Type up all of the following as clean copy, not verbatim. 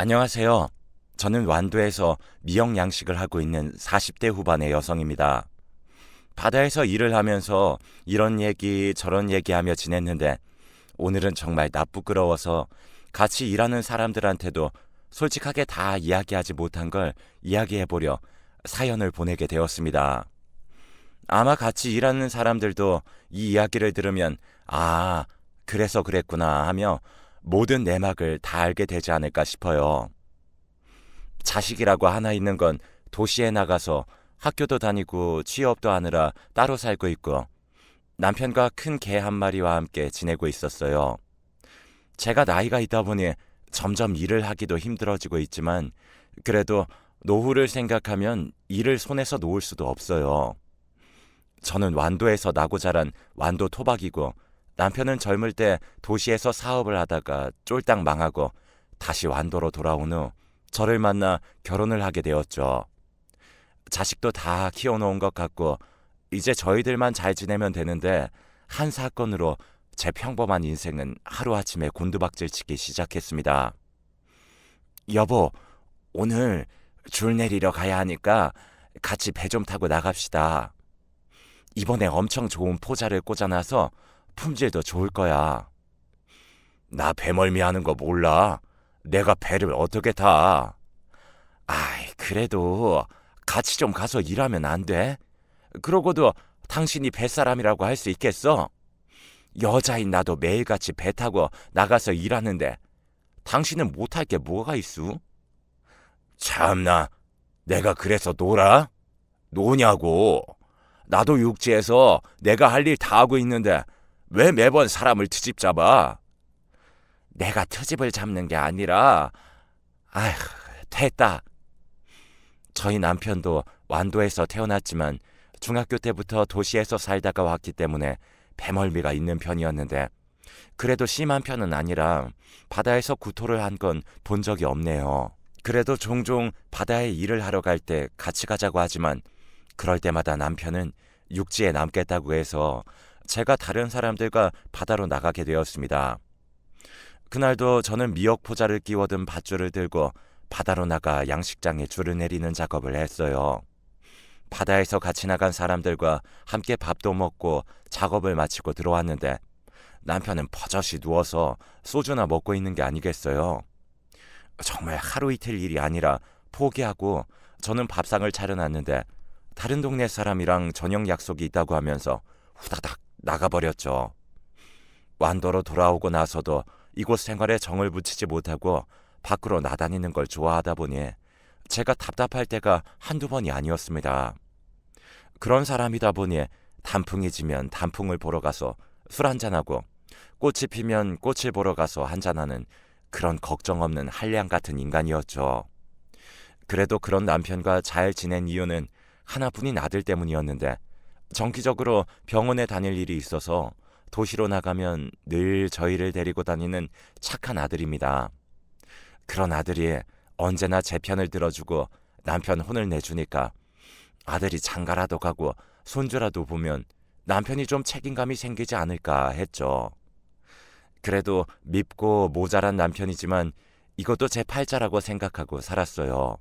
안녕하세요. 저는 완도에서 미역 양식을 하고 있는 40대 후반의 여성입니다. 바다에서 일을 하면서 이런 얘기 저런 얘기하며 지냈는데 오늘은 정말 나쁘끄러워서 같이 일하는 사람들한테도 솔직하게 다 이야기하지 못한 걸 이야기해보려 사연을 보내게 되었습니다. 아마 같이 일하는 사람들도 이 이야기를 들으면 아, 그래서 그랬구나 하며 모든 내막을 다 알게 되지 않을까 싶어요. 자식이라고 하나 있는 건 도시에 나가서 학교도 다니고 취업도 하느라 따로 살고 있고 남편과 큰 개 한 마리와 함께 지내고 있었어요. 제가 나이가 있다 보니 점점 일을 하기도 힘들어지고 있지만 그래도 노후를 생각하면 일을 손에서 놓을 수도 없어요. 저는 완도에서 나고 자란 완도 토박이고 남편은 젊을 때 도시에서 사업을 하다가 쫄딱 망하고 다시 완도로 돌아온 후 저를 만나 결혼을 하게 되었죠. 자식도 다 키워놓은 것 같고 이제 저희들만 잘 지내면 되는데 한 사건으로 제 평범한 인생은 하루아침에 곤두박질치기 시작했습니다. 여보, 오늘 줄 내리러 가야 하니까 같이 배 좀 타고 나갑시다. 이번에 엄청 좋은 포자를 꽂아놔서 품질도 좋을 거야. 나 배멀미 하는 거 몰라. 내가 배를 어떻게 타? 아이, 그래도 같이 좀 가서 일하면 안 돼? 그러고도 당신이 뱃사람이라고 할 수 있겠어? 여자인 나도 매일같이 배 타고 나가서 일하는데 당신은 못할 게 뭐가 있어? 참나, 내가 그래서 놀아? 노냐고. 나도 육지에서 내가 할 일 다 하고 있는데 왜 매번 사람을 트집 잡아? 내가 트집을 잡는 게 아니라 아휴, 됐다. 저희 남편도 완도에서 태어났지만 중학교 때부터 도시에서 살다가 왔기 때문에 배멀미가 있는 편이었는데 그래도 심한 편은 아니라 바다에서 구토를 한 건 본 적이 없네요. 그래도 종종 바다에 일을 하러 갈 때 같이 가자고 하지만 그럴 때마다 남편은 육지에 남겠다고 해서 제가 다른 사람들과 바다로 나가게 되었습니다. 그날도 저는 미역 포자를 끼워든 밧줄을 들고 바다로 나가 양식장에 줄을 내리는 작업을 했어요. 바다에서 같이 나간 사람들과 함께 밥도 먹고 작업을 마치고 들어왔는데 남편은 버젓이 누워서 소주나 먹고 있는 게 아니겠어요. 정말 하루 이틀 일이 아니라 포기하고 저는 밥상을 차려놨는데 다른 동네 사람이랑 저녁 약속이 있다고 하면서 후다닥 나가버렸죠. 완도로 돌아오고 나서도 이곳 생활에 정을 붙이지 못하고 밖으로 나다니는 걸 좋아하다 보니 제가 답답할 때가 한두 번이 아니었습니다. 그런 사람이다 보니 단풍이 지면 단풍을 보러 가서 술 한잔하고 꽃이 피면 꽃을 보러 가서 한잔하는 그런 걱정 없는 한량 같은 인간이었죠. 그래도 그런 남편과 잘 지낸 이유는 하나뿐인 아들 때문이었는데 정기적으로 병원에 다닐 일이 있어서 도시로 나가면 늘 저희를 데리고 다니는 착한 아들입니다. 그런 아들이 언제나 제 편을 들어주고 남편 혼을 내주니까 아들이 장가라도 가고 손주라도 보면 남편이 좀 책임감이 생기지 않을까 했죠. 그래도 밉고 모자란 남편이지만 이것도 제 팔자라고 생각하고 살았어요.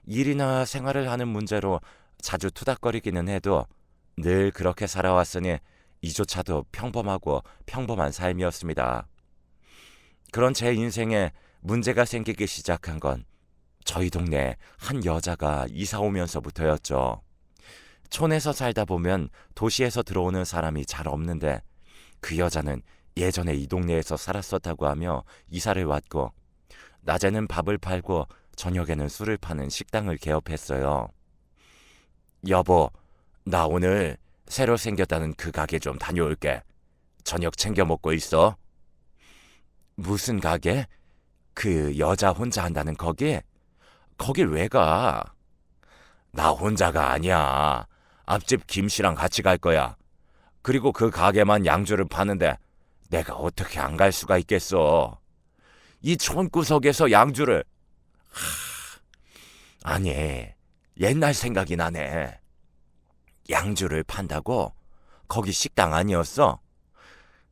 일이나 생활을 하는 문제로 자주 투닥거리기는 해도 늘 그렇게 살아왔으니 이조차도 평범하고 평범한 삶이었습니다. 그런 제 인생에 문제가 생기기 시작한 건 저희 동네에 한 여자가 이사 오면서부터였죠. 촌에서 살다 보면 도시에서 들어오는 사람이 잘 없는데 그 여자는 예전에 이 동네에서 살았었다고 하며 이사를 왔고 낮에는 밥을 팔고 저녁에는 술을 파는 식당을 개업했어요. 여보, 나 오늘 새로 생겼다는 그 가게 좀 다녀올게. 저녁 챙겨 먹고 있어. 무슨 가게? 그 여자 혼자 한다는 거기? 거길 왜 가? 나 혼자가 아니야. 앞집 김씨랑 같이 갈 거야. 그리고 그 가게만 양주를 파는데 내가 어떻게 안 갈 수가 있겠어. 이 촌구석에서 양주를. 아니, 옛날 생각이 나네. 양주를 판다고? 거기 식당 아니었어?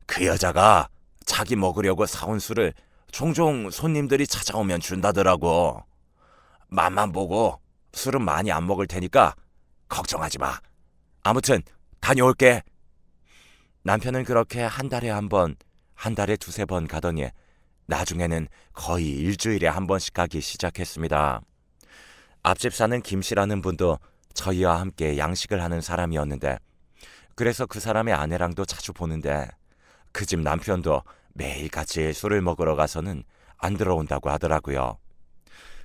그 여자가 자기 먹으려고 사온 술을 종종 손님들이 찾아오면 준다더라고. 맛만 보고 술은 많이 안 먹을 테니까 걱정하지 마. 아무튼 다녀올게. 남편은 그렇게 한 달에 한 번, 한 달에 두세 번 가더니 나중에는 거의 일주일에 한 번씩 가기 시작했습니다. 앞집 사는 김 씨라는 분도 저희와 함께 양식을 하는 사람이었는데, 그래서 그 사람의 아내랑도 자주 보는데 그 집 남편도 매일 같이 술을 먹으러 가서는 안 들어온다고 하더라고요.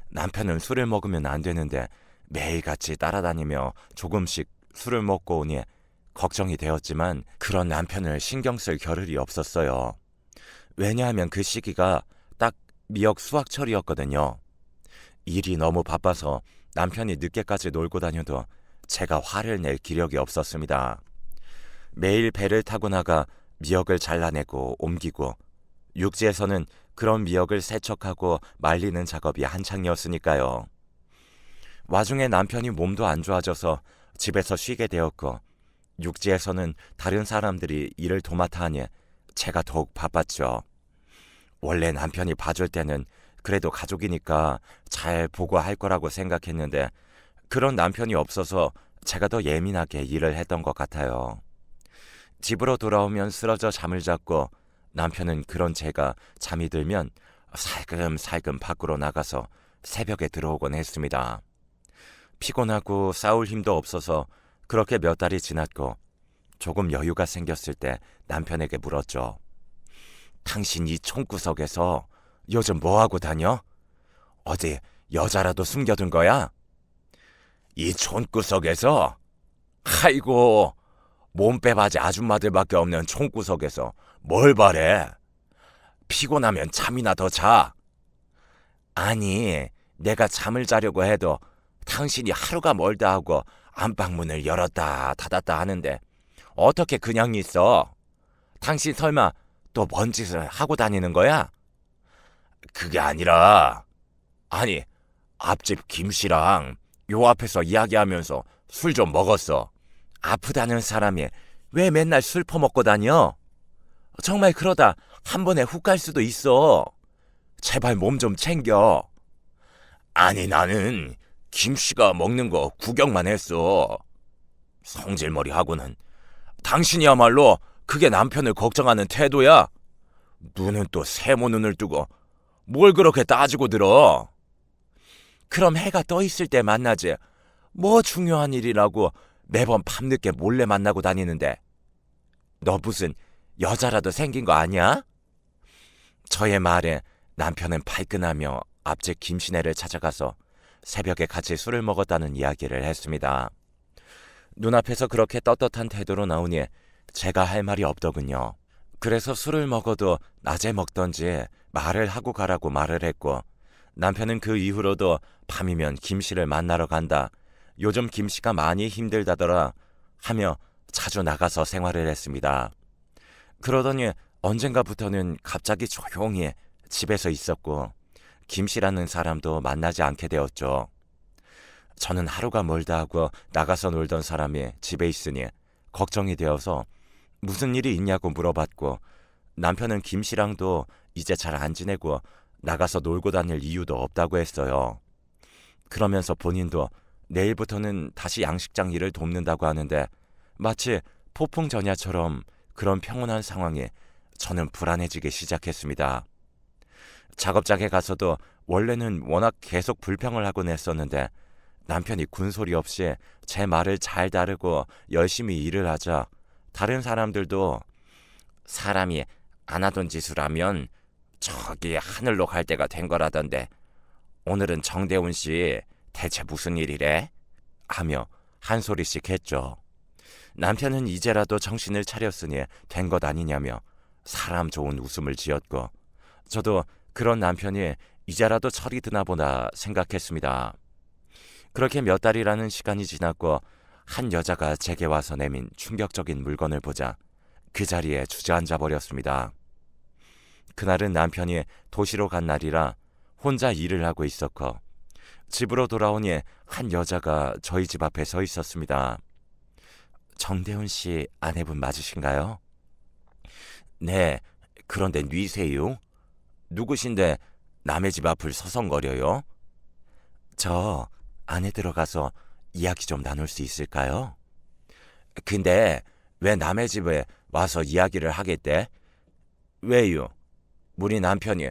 남편은 술을 먹으면 안 되는데 매일 같이 따라다니며 조금씩 술을 먹고 오니 걱정이 되었지만 그런 남편을 신경 쓸 겨를이 없었어요. 왜냐하면 그 시기가 딱 미역 수확철이었거든요. 일이 너무 바빠서 남편이 늦게까지 놀고 다녀도 제가 화를 낼 기력이 없었습니다. 매일 배를 타고 나가 미역을 잘라내고 옮기고, 육지에서는 그런 미역을 세척하고 말리는 작업이 한창이었으니까요. 와중에 남편이 몸도 안 좋아져서 집에서 쉬게 되었고, 육지에서는 다른 사람들이 일을 도맡아 하니 제가 더욱 바빴죠. 원래 남편이 봐줄 때는 그래도 가족이니까 잘 보고 할 거라고 생각했는데, 그런 남편이 없어서 제가 더 예민하게 일을 했던 것 같아요. 집으로 돌아오면 쓰러져 잠을 잤고, 남편은 그런 제가 잠이 들면 살금살금 밖으로 나가서 새벽에 들어오곤 했습니다. 피곤하고 싸울 힘도 없어서 그렇게 몇 달이 지났고, 조금 여유가 생겼을 때 남편에게 물었죠. 당신 이 총구석에서 요즘 뭐하고 다녀? 어디 여자라도 숨겨둔 거야? 이 총구석에서? 아이고, 몸빼바지 아줌마들밖에 없는 총구석에서 뭘 바래? 피곤하면 잠이나 더 자. 아니, 내가 잠을 자려고 해도 당신이 하루가 멀다 하고 안방문을 열었다 닫았다 하는데 어떻게 그냥 있어? 당신 설마 또 뭔 짓을 하고 다니는 거야? 그게 아니라, 아니, 앞집 김 씨랑 요 앞에서 이야기하면서 술 좀 먹었어. 아프다는 사람이 왜 맨날 술 퍼먹고 다녀? 정말 그러다 한 번에 훅 갈 수도 있어. 제발 몸 좀 챙겨. 아니, 나는 김 씨가 먹는 거 구경만 했어. 성질머리 하고는. 당신이야말로 그게 남편을 걱정하는 태도야? 눈은 또 세모 눈을 뜨고 뭘 그렇게 따지고 들어? 그럼 해가 떠 있을 때 만나지. 뭐 중요한 일이라고 매번 밤늦게 몰래 만나고 다니는데. 너 무슨 여자라도 생긴 거 아니야? 저의 말에 남편은 발끈하며 앞집 김신혜를 찾아가서 새벽에 같이 술을 먹었다는 이야기를 했습니다. 눈앞에서 그렇게 떳떳한 태도로 나오니 제가 할 말이 없더군요. 그래서 술을 먹어도 낮에 먹던지 말을 하고 가라고 말을 했고, 남편은 그 이후로도 밤이면 김씨를 만나러 간다, 요즘 김씨가 많이 힘들다더라 하며 자주 나가서 생활을 했습니다. 그러더니 언젠가부터는 갑자기 조용히 집에서 있었고, 김씨라는 사람도 만나지 않게 되었죠. 저는 하루가 멀다 하고 나가서 놀던 사람이 집에 있으니 걱정이 되어서 무슨 일이 있냐고 물어봤고, 남편은 김씨랑도 이제 잘 안 지내고 나가서 놀고 다닐 이유도 없다고 했어요. 그러면서 본인도 내일부터는 다시 양식장 일을 돕는다고 하는데, 마치 폭풍전야처럼 그런 평온한 상황에 저는 불안해지기 시작했습니다. 작업장에 가서도 원래는 워낙 계속 불평을 하곤 했었는데, 남편이 군소리 없이 제 말을 잘 따르고 열심히 일을 하자 다른 사람들도 사람이 안 하던 짓을 하면 저기 하늘로 갈 때가 된 거라던데 오늘은 정대훈 씨 대체 무슨 일이래? 하며 한 소리씩 했죠. 남편은 이제라도 정신을 차렸으니 된 것 아니냐며 사람 좋은 웃음을 지었고, 저도 그런 남편이 이제라도 철이 드나 보다 생각했습니다. 그렇게 몇 달이라는 시간이 지났고, 한 여자가 제게 와서 내민 충격적인 물건을 보자 그 자리에 주저앉아 버렸습니다. 그날은 남편이 도시로 간 날이라 혼자 일을 하고 있었고, 집으로 돌아오니 한 여자가 저희 집 앞에 서 있었습니다. 정대훈 씨 아내분 맞으신가요? 네, 그런데 뉘세요? 누구신데 남의 집 앞을 서성거려요? 저 안에 들어가서 이야기 좀 나눌 수 있을까요? 근데 왜 남의 집에 와서 이야기를 하겠대? 왜요? 우리 남편이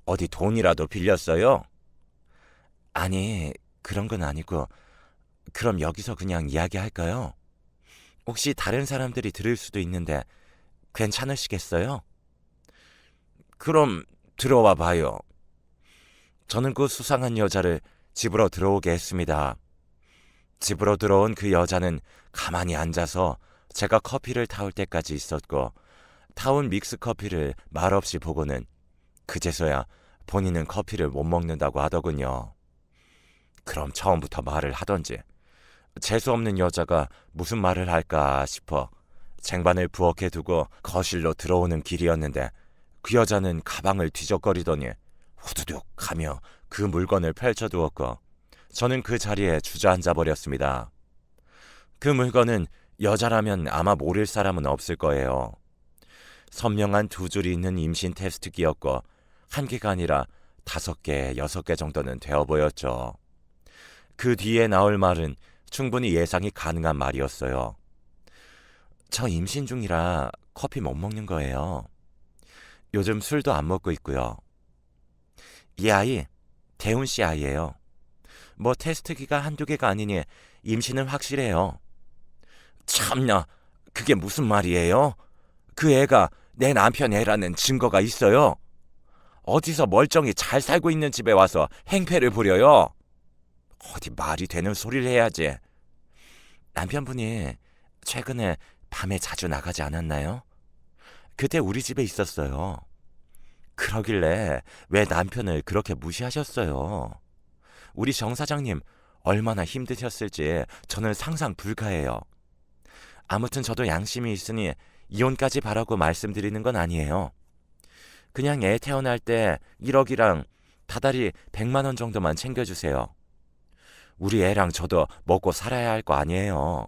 어디 돈이라도 빌렸어요? 아니, 그런 건 아니고, 그럼 여기서 그냥 이야기할까요? 혹시 다른 사람들이 들을 수도 있는데 괜찮으시겠어요? 그럼 들어와 봐요. 저는 그 수상한 여자를 집으로 들어오게 했습니다. 집으로 들어온 그 여자는 가만히 앉아서 제가 커피를 타올 때까지 있었고, 타온 믹스 커피를 말없이 보고는 그제서야 본인은 커피를 못 먹는다고 하더군요. 그럼 처음부터 말을 하던지. 재수없는 여자가 무슨 말을 할까 싶어 쟁반을 부엌에 두고 거실로 들어오는 길이었는데, 그 여자는 가방을 뒤적거리더니 후두둑 하며 그 물건을 펼쳐두었고, 저는 그 자리에 주저앉아 버렸습니다. 그 물건은 여자라면 아마 모를 사람은 없을 거예요. 선명한 두 줄이 있는 임신 테스트기였고, 한 개가 아니라 5개, 6개 정도는 되어 보였죠. 그 뒤에 나올 말은 충분히 예상이 가능한 말이었어요. 저 임신 중이라 커피 못 먹는 거예요. 요즘 술도 안 먹고 있고요. 이 아이 대훈 씨 아이예요. 뭐 테스트기가 한두 개가 아니니 임신은 확실해요. 참나, 그게 무슨 말이에요? 그 애가 내 남편 애라는 증거가 있어요? 어디서 멀쩡히 잘 살고 있는 집에 와서 행패를 부려요? 어디 말이 되는 소리를 해야지. 남편분이 최근에 밤에 자주 나가지 않았나요? 그때 우리 집에 있었어요. 그러길래 왜 남편을 그렇게 무시하셨어요? 우리 정 사장님 얼마나 힘드셨을지 저는 상상 불가해요. 아무튼 저도 양심이 있으니 이혼까지 바라고 말씀드리는 건 아니에요. 그냥 애 태어날 때 1억이랑 다달이 100만 원 정도만 챙겨주세요. 우리 애랑 저도 먹고 살아야 할 거 아니에요.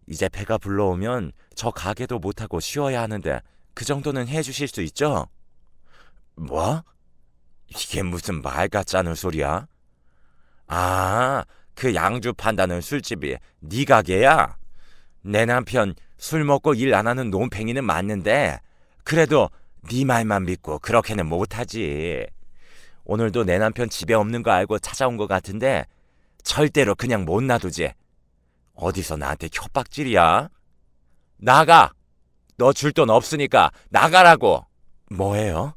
이제 배가 불러오면 저 가게도 못하고 쉬어야 하는데 그 정도는 해주실 수 있죠? 뭐? 이게 무슨 말 같지 않은 소리야? 아, 그 양주 판다는 술집이 네 가게야? 내 남편 술 먹고 일 안 하는 논팽이는 맞는데 그래도 네 말만 믿고 그렇게는 못하지. 오늘도 내 남편 집에 없는 거 알고 찾아온 것 같은데 절대로 그냥 못 놔두지. 어디서 나한테 협박질이야? 나가! 너 줄 돈 없으니까 나가라고! 뭐예요?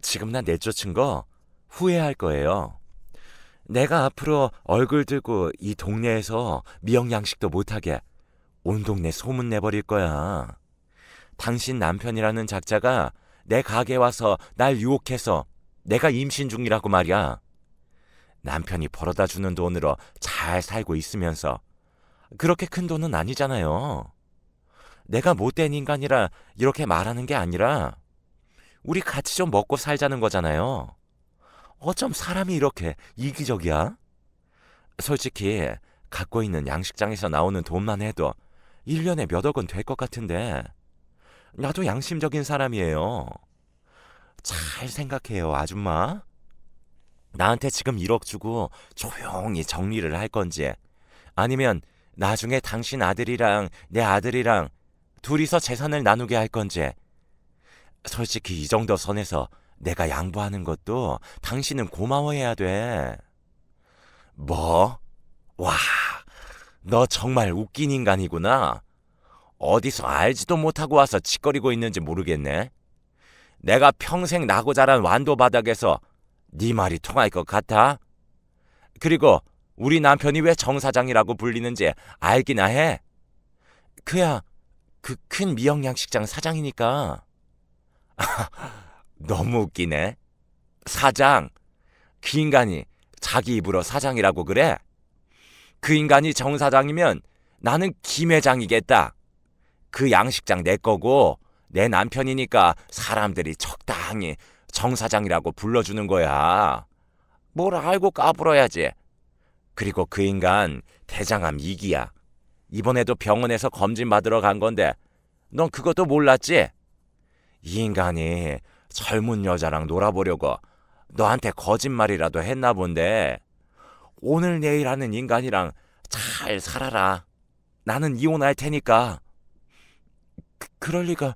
지금 나 내쫓은 거 후회할 거예요. 내가 앞으로 얼굴 들고 이 동네에서 미역양식도 못하게 온 동네 소문 내버릴 거야. 당신 남편이라는 작자가 내 가게 와서 날 유혹해서 내가 임신 중이라고 말이야. 남편이 벌어다 주는 돈으로 잘 살고 있으면서 그렇게 큰 돈은 아니잖아요. 내가 못된 인간이라 이렇게 말하는 게 아니라 우리 같이 좀 먹고 살자는 거잖아요. 어쩜 사람이 이렇게 이기적이야? 솔직히 갖고 있는 양식장에서 나오는 돈만 해도 1년에 몇 억은 될 것 같은데 나도 양심적인 사람이에요. 잘 생각해요, 아줌마. 나한테 지금 1억 주고 조용히 정리를 할 건지, 아니면 나중에 당신 아들이랑 내 아들이랑 둘이서 재산을 나누게 할 건지. 솔직히 이 정도 선에서 내가 양보하는 것도 당신은 고마워해야 돼. 뭐? 와, 너 정말 웃긴 인간이구나. 어디서 알지도 못하고 와서 짓거리고 있는지 모르겠네. 내가 평생 나고 자란 완도 바닥에서 네 말이 통할 것 같아? 그리고 우리 남편이 왜 정 사장이라고 불리는지 알기나 해? 그야 그 큰 미역양식장 사장이니까. 너무 웃기네. 사장. 그 인간이 자기 입으로 사장이라고 그래? 그 인간이 정 사장이면 나는 김 회장이겠다. 그 양식장 내 거고 내 남편이니까 사람들이 적당히 정 사장이라고 불러주는 거야. 뭘 알고 까불어야지. 그리고 그 인간 대장암 2기야. 이번에도 병원에서 검진 받으러 간 건데 넌 그것도 몰랐지? 이 인간이 젊은 여자랑 놀아보려고 너한테 거짓말이라도 했나 본데 오늘 내일 하는 인간이랑 잘 살아라. 나는 이혼할 테니까. 그럴 리가.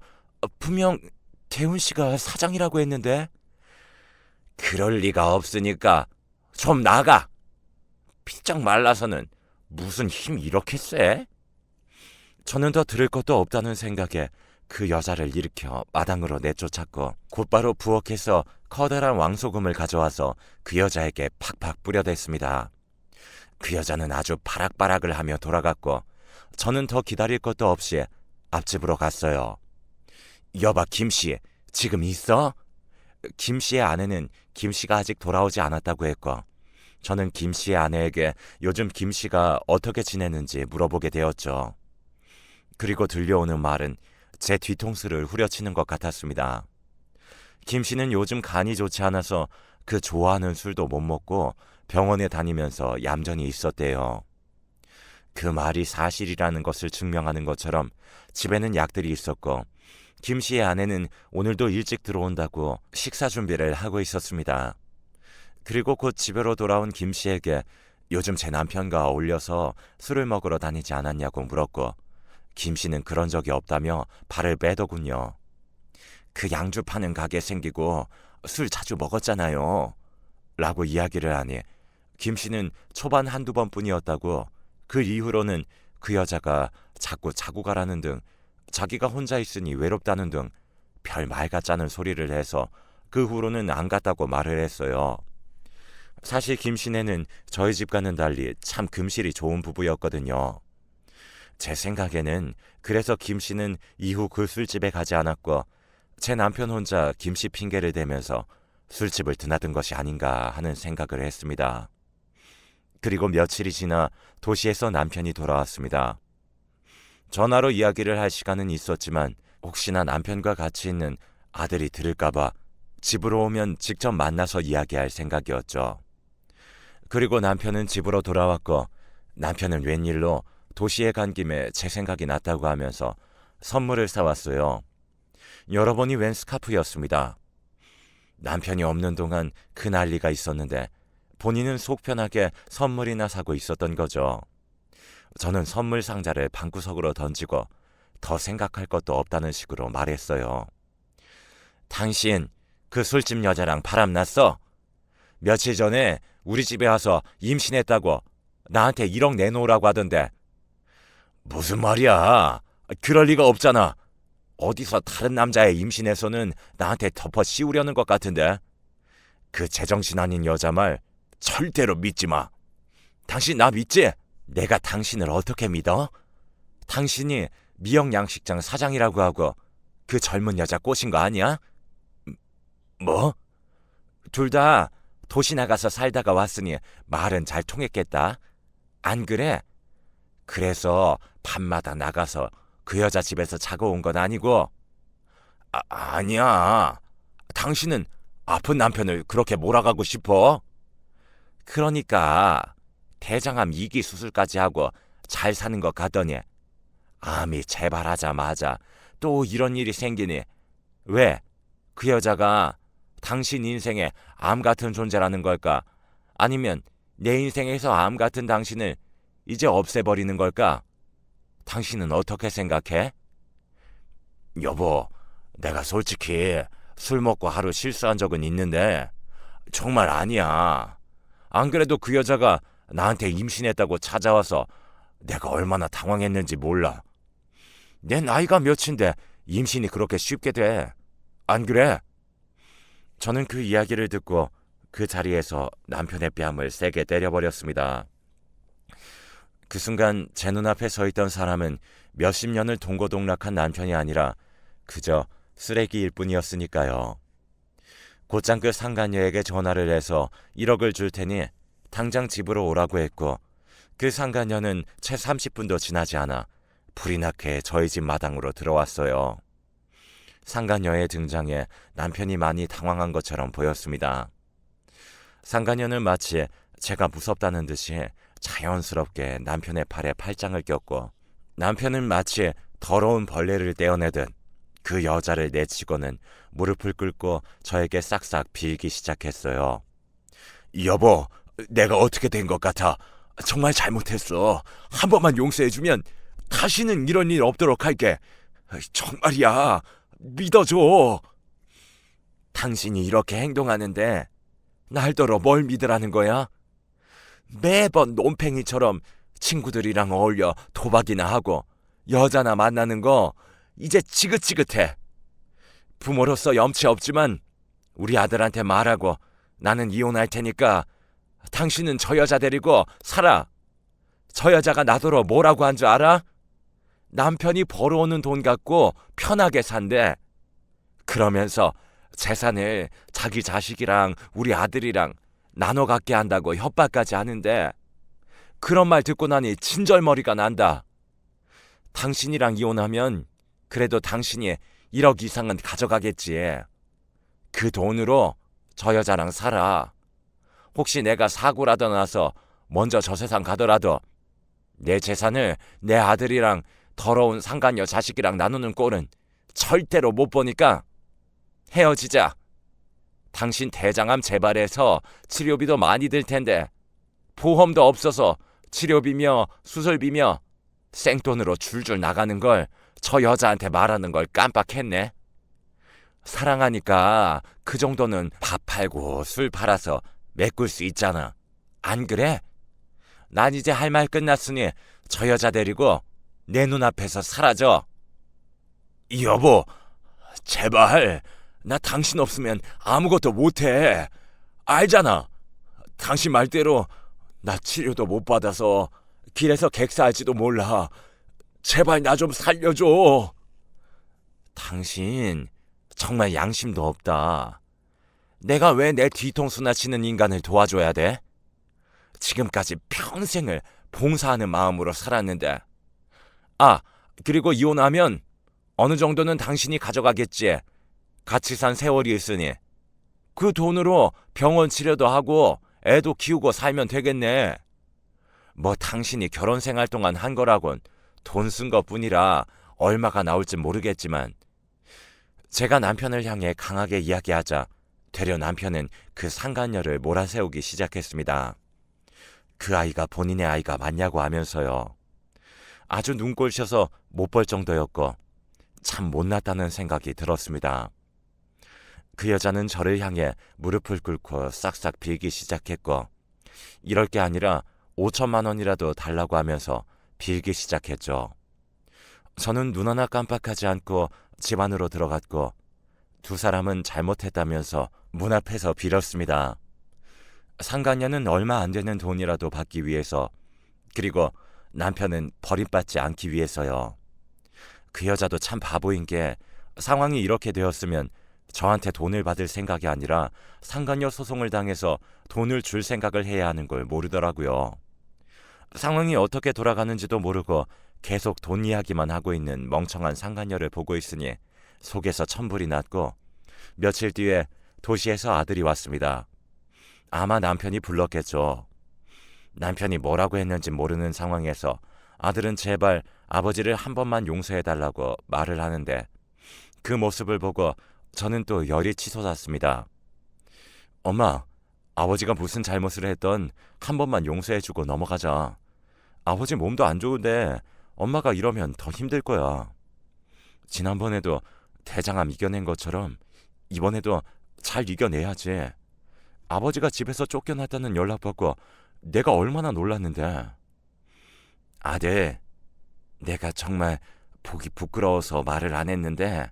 분명 대훈 씨가 사장이라고 했는데. 그럴 리가 없으니까 좀 나가. 피짝 말라서는 무슨 힘이 이렇게 세? 저는 더 들을 것도 없다는 생각에 그 여자를 일으켜 마당으로 내쫓았고 곧바로 부엌에서 커다란 왕소금을 가져와서 그 여자에게 팍팍 뿌려댔습니다. 그 여자는 아주 바락바락을 하며 돌아갔고 저는 더 기다릴 것도 없이 앞집으로 갔어요. 여봐, 김씨 지금 있어? 김씨의 아내는 김씨가 아직 돌아오지 않았다고 했고 저는 김씨의 아내에게 요즘 김씨가 어떻게 지내는지 물어보게 되었죠. 그리고 들려오는 말은 제 뒤통수를 후려치는 것 같았습니다. 김씨는 요즘 간이 좋지 않아서 그 좋아하는 술도 못 먹고 병원에 다니면서 얌전히 있었대요. 그 말이 사실이라는 것을 증명하는 것처럼 집에는 약들이 있었고 김씨의 아내는 오늘도 일찍 들어온다고 식사 준비를 하고 있었습니다. 그리고 곧 집으로 돌아온 김씨에게 요즘 제 남편과 어울려서 술을 먹으러 다니지 않았냐고 물었고 김씨는 그런 적이 없다며 발을 빼더군요. 그 양주 파는 가게 생기고 술 자주 먹었잖아요. 라고 이야기를 하니 김씨는 초반 한두 번뿐이었다고 그 이후로는 그 여자가 자꾸 자고 가라는 등 자기가 혼자 있으니 외롭다는 등 별 말 같자는 소리를 해서 그 후로는 안 갔다고 말을 했어요. 사실 김씨네는 저희 집과는 달리 참 금실이 좋은 부부였거든요. 제 생각에는 그래서 김씨는 이후 그 술집에 가지 않았고 제 남편 혼자 김씨 핑계를 대면서 술집을 드나든 것이 아닌가 하는 생각을 했습니다. 그리고 며칠이 지나 도시에서 남편이 돌아왔습니다. 전화로 이야기를 할 시간은 있었지만 혹시나 남편과 같이 있는 아들이 들을까봐 집으로 오면 직접 만나서 이야기할 생각이었죠. 그리고 남편은 집으로 돌아왔고 남편은 웬일로 도시에 간 김에 제 생각이 났다고 하면서 선물을 사왔어요. 열어보니 웬 스카프였습니다. 남편이 없는 동안 그 난리가 있었는데 본인은 속 편하게 선물이나 사고 있었던 거죠. 저는 선물 상자를 방구석으로 던지고 더 생각할 것도 없다는 식으로 말했어요. 당신 그 술집 여자랑 바람났어? 며칠 전에 우리 집에 와서 임신했다고 나한테 1억 내놓으라고 하던데. 무슨 말이야? 그럴 리가 없잖아. 어디서 다른 남자의 임신해서는 나한테 덮어 씌우려는 것 같은데. 그 제정신 아닌 여자 말 절대로 믿지 마. 당신 나 믿지? 내가 당신을 어떻게 믿어? 당신이 미영 양식장 사장이라고 하고 그 젊은 여자 꼬신 거 아니야? 뭐? 둘 다 도시 나가서 살다가 왔으니 말은 잘 통했겠다. 안 그래? 그래서 밤마다 나가서 그 여자 집에서 자고 온 건 아니고. 아니야. 당신은 아픈 남편을 그렇게 몰아가고 싶어? 그러니까 대장암 2기 수술까지 하고 잘 사는 것 같더니 암이 재발하자마자 또 이런 일이 생기니 왜? 그 여자가 당신 인생에 암 같은 존재라는 걸까? 아니면 내 인생에서 암 같은 당신을 이제 없애버리는 걸까? 당신은 어떻게 생각해? 여보, 내가 솔직히 술 먹고 하루 실수한 적은 있는데 정말 아니야. 안 그래도 그 여자가 나한테 임신했다고 찾아와서 내가 얼마나 당황했는지 몰라. 내 나이가 몇인데 임신이 그렇게 쉽게 돼. 안 그래? 저는 그 이야기를 듣고 그 자리에서 남편의 뺨을 세게 때려버렸습니다. 그 순간 제 눈앞에 서 있던 사람은 몇십 년을 동고동락한 남편이 아니라 그저 쓰레기일 뿐이었으니까요. 곧장 그 상간녀에게 전화를 해서 1억을 줄 테니 당장 집으로 오라고 했고 그 상간녀는 채 30분도 지나지 않아 불이 나게 저희 집 마당으로 들어왔어요. 상간녀의 등장에 남편이 많이 당황한 것처럼 보였습니다. 상간녀는 마치 제가 무섭다는 듯이 자연스럽게 남편의 팔에 팔짱을 꼈고 남편은 마치 더러운 벌레를 떼어내듯 그 여자를 내치고는 무릎을 꿇고 저에게 싹싹 빌기 시작했어요. 여보, 내가 어떻게 된 것 같아? 정말 잘못했어. 한 번만 용서해주면 다시는 이런 일 없도록 할게. 정말이야. 믿어줘. 당신이 이렇게 행동하는데 날더러 뭘 믿으라는 거야? 매번 논팽이처럼 친구들이랑 어울려 도박이나 하고 여자나 만나는 거 이제 지긋지긋해. 부모로서 염치 없지만 우리 아들한테 말하고 나는 이혼할 테니까 당신은 저 여자 데리고 살아. 저 여자가 나더러 뭐라고 한 줄 알아? 남편이 벌어오는 돈 갖고 편하게 산대. 그러면서 재산을 자기 자식이랑 우리 아들이랑 나눠 갖게 한다고 협박까지 하는데 그런 말 듣고 나니 진절머리가 난다. 당신이랑 이혼하면 그래도 당신이 1억 이상은 가져가겠지. 그 돈으로 저 여자랑 살아. 혹시 내가 사고라도 나서 먼저 저 세상 가더라도 내 재산을 내 아들이랑 더러운 상간녀 자식이랑 나누는 꼴은 절대로 못 보니까 헤어지자. 당신 대장암 재발해서 치료비도 많이 들 텐데 보험도 없어서 치료비며 수술비며 생돈으로 줄줄 나가는 걸 저 여자한테 말하는 걸 깜빡했네. 사랑하니까 그 정도는 밥 팔고 술 팔아서 메꿀 수 있잖아. 안 그래? 난 이제 할 말 끝났으니 저 여자 데리고 내 눈앞에서 사라져. 여보, 제발. 나 당신 없으면 아무것도 못해. 알잖아. 당신 말대로 나 치료도 못 받아서 길에서 객사할지도 몰라. 제발 나 좀 살려줘. 당신 정말 양심도 없다. 내가 왜 내 뒤통수나 치는 인간을 도와줘야 돼? 지금까지 평생을 봉사하는 마음으로 살았는데. 그리고 이혼하면 어느 정도는 당신이 가져가겠지. 같이 산 세월이 있으니 그 돈으로 병원 치료도 하고 애도 키우고 살면 되겠네. 뭐 당신이 결혼 생활 동안 한 거라곤 돈 쓴 것뿐이라 얼마가 나올지 모르겠지만 제가 남편을 향해 강하게 이야기하자 되려 남편은 그 상간녀를 몰아세우기 시작했습니다. 그 아이가 본인의 아이가 맞냐고 하면서요. 아주 눈꼴셔서 못 볼 정도였고 참 못났다는 생각이 들었습니다. 그 여자는 저를 향해 무릎을 꿇고 싹싹 빌기 시작했고 이럴 게 아니라 5천만 원이라도 달라고 하면서 빌기 시작했죠. 저는 눈 하나 깜빡하지 않고 집 안으로 들어갔고 두 사람은 잘못했다면서 문 앞에서 빌었습니다. 상간녀는 얼마 안 되는 돈이라도 받기 위해서, 그리고 남편은 버림받지 않기 위해서요. 그 여자도 참 바보인 게 상황이 이렇게 되었으면 저한테 돈을 받을 생각이 아니라 상간녀 소송을 당해서 돈을 줄 생각을 해야 하는 걸 모르더라고요. 상황이 어떻게 돌아가는지도 모르고 계속 돈 이야기만 하고 있는 멍청한 상간녀를 보고 있으니 속에서 천불이 났고 며칠 뒤에 도시에서 아들이 왔습니다. 아마 남편이 불렀겠죠. 남편이 뭐라고 했는지 모르는 상황에서 아들은 제발 아버지를 한 번만 용서해달라고 말을 하는데 그 모습을 보고 저는 또 열이 치솟았습니다. 엄마, 아버지가 무슨 잘못을 했던 한 번만 용서해주고 넘어가자. 아버지 몸도 안 좋은데 엄마가 이러면 더 힘들 거야. 지난번에도 대장암 이겨낸 것처럼 이번에도 잘 이겨내야지. 아버지가 집에서 쫓겨났다는 연락 받고 내가 얼마나 놀랐는데. 아들, 내가 정말 보기 부끄러워서 말을 안 했는데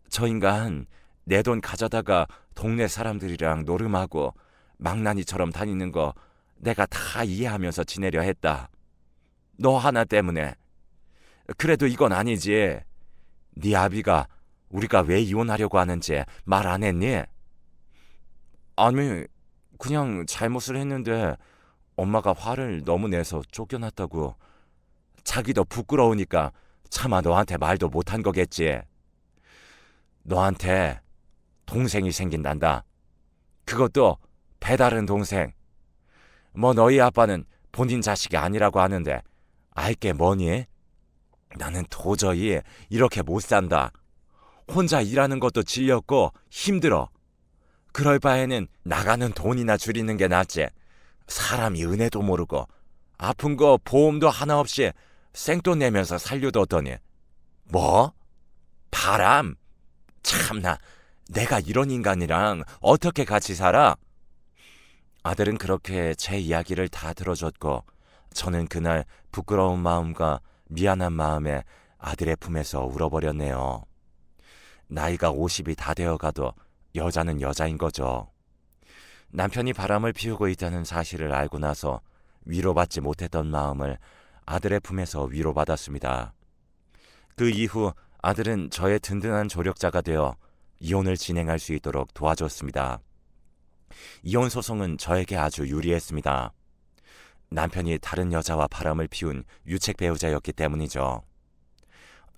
저 인간 내 돈 가져다가 동네 사람들이랑 노름하고 망나니처럼 다니는 거 내가 다 이해하면서 지내려 했다. 너 하나 때문에. 그래도 이건 아니지. 네 아비가 우리가 왜 이혼하려고 하는지 말 안 했니? 아니, 그냥 잘못을 했는데 엄마가 화를 너무 내서 쫓겨났다고. 자기도 부끄러우니까 차마 너한테 말도 못한 거겠지. 너한테 동생이 생긴단다. 그것도 배다른 동생. 뭐 너희 아빠는 본인 자식이 아니라고 하는데 알게 뭐니? 나는 도저히 이렇게 못 산다. 혼자 일하는 것도 질렸고 힘들어. 그럴 바에는 나가는 돈이나 줄이는 게 낫지. 사람이 은혜도 모르고 아픈 거 보험도 하나 없이 생돈 내면서 살려뒀더니. 뭐? 바람? 참나, 내가 이런 인간이랑 어떻게 같이 살아? 아들은 그렇게 제 이야기를 다 들어줬고 저는 그날 부끄러운 마음과 미안한 마음에 아들의 품에서 울어버렸네요. 나이가 50이 다 되어가도 여자는 여자인 거죠. 남편이 바람을 피우고 있다는 사실을 알고 나서 위로받지 못했던 마음을 아들의 품에서 위로받았습니다. 그 이후 아들은 저의 든든한 조력자가 되어 이혼을 진행할 수 있도록 도와줬습니다. 이혼 소송은 저에게 아주 유리했습니다. 남편이 다른 여자와 바람을 피운 유책 배우자였기 때문이죠.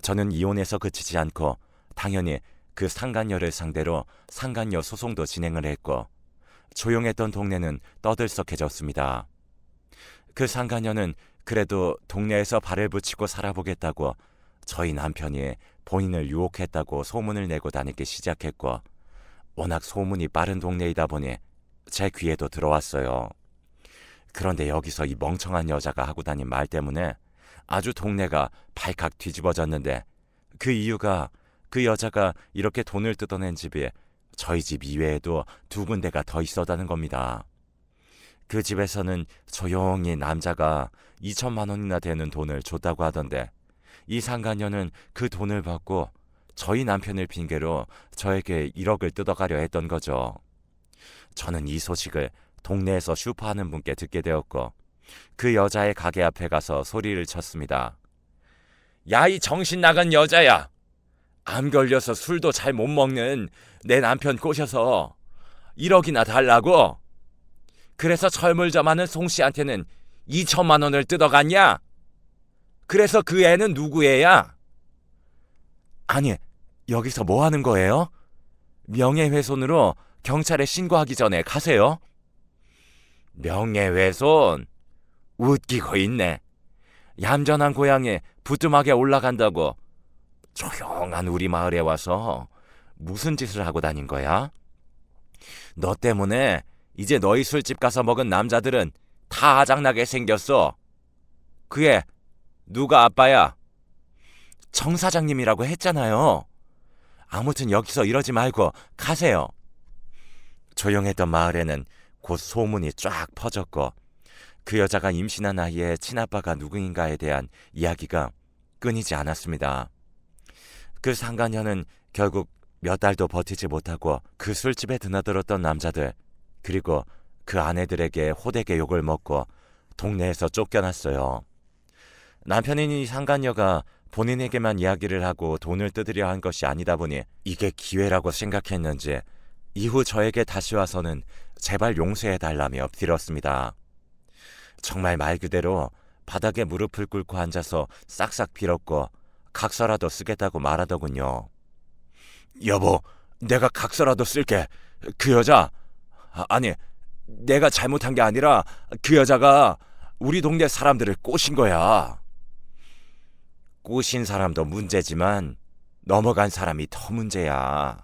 저는 이혼에서 그치지 않고 당연히 그 상간녀를 상대로 상간녀 소송도 진행을 했고 조용했던 동네는 떠들썩해졌습니다. 그 상간녀는 그래도 동네에서 발을 붙이고 살아보겠다고 저희 남편이 본인을 유혹했다고 소문을 내고 다니기 시작했고 워낙 소문이 빠른 동네이다 보니 제 귀에도 들어왔어요. 그런데 여기서 이 멍청한 여자가 하고 다닌 말 때문에 아주 동네가 발칵 뒤집어졌는데 그 이유가 그 여자가 이렇게 돈을 뜯어낸 집이 저희 집 이외에도 2군데가 더 있었다는 겁니다. 그 집에서는 조용히 남자가 2천만 원이나 되는 돈을 줬다고 하던데 이 상간녀는 그 돈을 받고 저희 남편을 핑계로 저에게 1억을 뜯어가려 했던 거죠. 저는 이 소식을 동네에서 슈퍼하는 분께 듣게 되었고 그 여자의 가게 앞에 가서 소리를 쳤습니다. 야, 이 정신 나간 여자야! 암 걸려서 술도 잘 못 먹는 내 남편 꼬셔서 1억이나 달라고? 그래서 철물점 하는 송씨한테는 2천만 원을 뜯어갔냐? 그래서 그 애는 누구 애야? 아니, 여기서 뭐 하는 거예요? 명예훼손으로 경찰에 신고하기 전에 가세요. 명예훼손? 웃기고 있네. 얌전한 고향에 부뚜막에 올라간다고 조용한 우리 마을에 와서 무슨 짓을 하고 다닌 거야? 너 때문에 이제 너희 술집 가서 먹은 남자들은 다 아작나게 생겼어. 그 애 누가 아빠야? 정 사장님이라고 했잖아요. 아무튼 여기서 이러지 말고 가세요. 조용했던 마을에는 곧 소문이 쫙 퍼졌고 그 여자가 임신한 아이의 친아빠가 누구인가에 대한 이야기가 끊이지 않았습니다. 그 상간녀는 결국 몇 달도 버티지 못하고 그 술집에 드나들었던 남자들 그리고 그 아내들에게 호되게 욕을 먹고 동네에서 쫓겨났어요. 남편인 이 상간녀가 본인에게만 이야기를 하고 돈을 뜯으려 한 것이 아니다 보니 이게 기회라고 생각했는지 이후 저에게 다시 와서는 제발 용서해달라며 엎드렸습니다. 정말 말 그대로 바닥에 무릎을 꿇고 앉아서 싹싹 빌었고 각서라도 쓰겠다고 말하더군요. 여보, 내가 각서라도 쓸게. 그 여자, 아니 내가 잘못한 게 아니라 그 여자가 우리 동네 사람들을 꼬신 거야. 꼬신 사람도 문제지만 넘어간 사람이 더 문제야.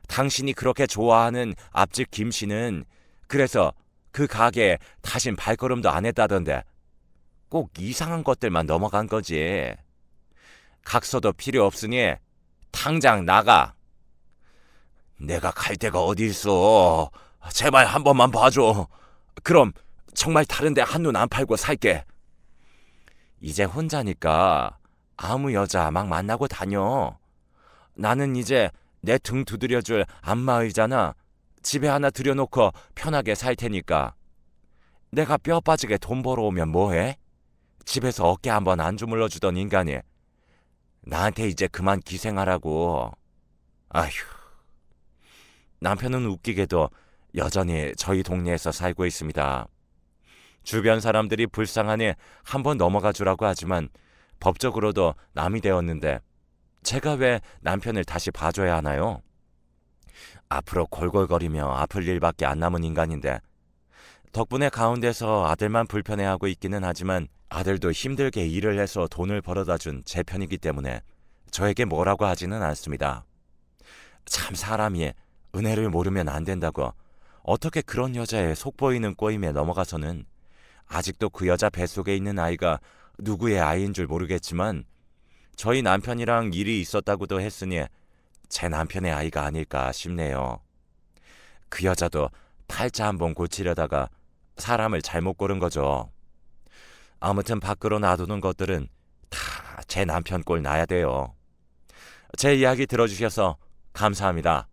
당신이 그렇게 좋아하는 앞집 김씨는 그래서 그 가게에 다신 발걸음도 안 했다던데 꼭 이상한 것들만 넘어간 거지. 각서도 필요 없으니 당장 나가. 내가 갈 데가 어디 있어. 제발 한 번만 봐줘. 그럼 정말 다른 데 한눈 안 팔고 살게. 이제 혼자니까 아무 여자 막 만나고 다녀. 나는 이제 내 등 두드려줄 안마의자나 집에 하나 들여놓고 편하게 살 테니까. 내가 뼈 빠지게 돈 벌어오면 뭐해? 집에서 어깨 한번 안 주물러 주던 인간이 나한테 이제 그만 기생하라고. 아휴. 남편은 웃기게도 여전히 저희 동네에서 살고 있습니다. 주변 사람들이 불쌍하니 한번 넘어가 주라고 하지만 법적으로도 남이 되었는데 제가 왜 남편을 다시 봐줘야 하나요? 앞으로 골골거리며 아플 일밖에 안 남은 인간인데 덕분에 가운데서 아들만 불편해하고 있기는 하지만 아들도 힘들게 일을 해서 돈을 벌어다 준 제 편이기 때문에 저에게 뭐라고 하지는 않습니다. 참 사람이 은혜를 모르면 안 된다고 어떻게 그런 여자의 속보이는 꼬임에 넘어가서는 아직도 그 여자 뱃속에 있는 아이가 누구의 아이인 줄 모르겠지만 저희 남편이랑 일이 있었다고도 했으니 제 남편의 아이가 아닐까 싶네요. 그 여자도 팔자 한번 고치려다가 사람을 잘못 고른 거죠. 아무튼 밖으로 놔두는 것들은 다 제 남편 꼴 나야 돼요. 제 이야기 들어주셔서 감사합니다.